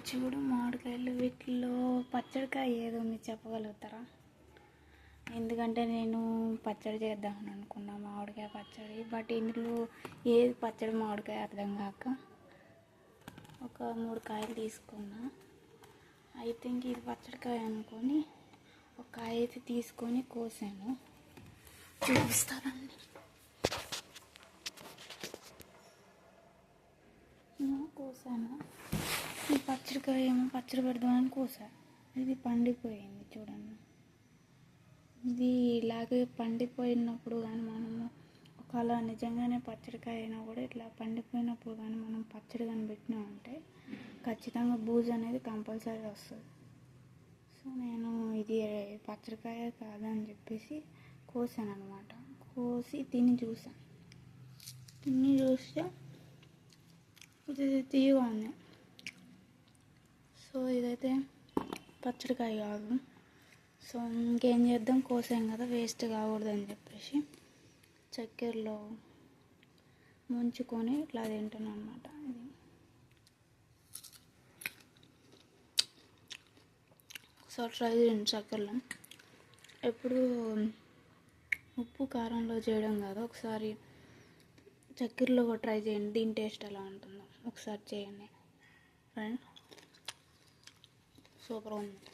చూడు మామిడికాయలు, వీటిలో పచ్చడికాయ ఏదో మీరు చెప్పగలుగుతారా? ఎందుకంటే నేను పచ్చడి చేద్దామని అనుకున్నా, మామిడికాయ పచ్చడి. బట్ ఇందులో ఏది పచ్చడి మామిడికాయ అర్థం కాక ఒక 3 కాయలు తీసుకున్నా. ఐ థింక్ ఇది పచ్చడికాయ అనుకొని ఒక కాయ అయితే తీసుకొని కోసాను. చూపిస్తానండి. కోసాను. ఈ పచ్చడికాయ ఏమో పచ్చడి పెడదామని కోసా. ఇది పండిపోయింది చూడండి. ఇది ఇలాగే పండిపోయినప్పుడు కానీ మనము ఒకవేళ నిజంగానే పచ్చడికాయ అయినా కూడా ఇట్లా పండిపోయినప్పుడు కానీ మనం పచ్చడి కానీ పెట్టినామంటే ఖచ్చితంగా బూజు అనేది కంపల్సరీ వస్తుంది. సో నేను ఇది పచ్చడికాయ కాదని చెప్పేసి కోసాను అనమాట. కోసి తిని చూస్తే ఇది తీయగా ఉంది. సో ఇదైతే పచ్చడికాయ కాదు. సో ఇంకేం చేద్దాం, కోసాం కదా, వేస్ట్ కాకూడదని చెప్పేసి చక్కెరలో ముంచుకొని ఇట్లా తింటున్నాను అనమాట. ఇది ఒకసారి ట్రై చేయండి. చక్కెరలో ఎప్పుడు ఉప్పు కారంలో చేయడం కాదు, ఒకసారి చక్కెరలో కూడా ట్రై చేయండి. దీని టేస్ట్ ఎలా ఉంటుందో ఒకసారి చేయండి ఫ్రెండ్. సూపర్ ఉంది.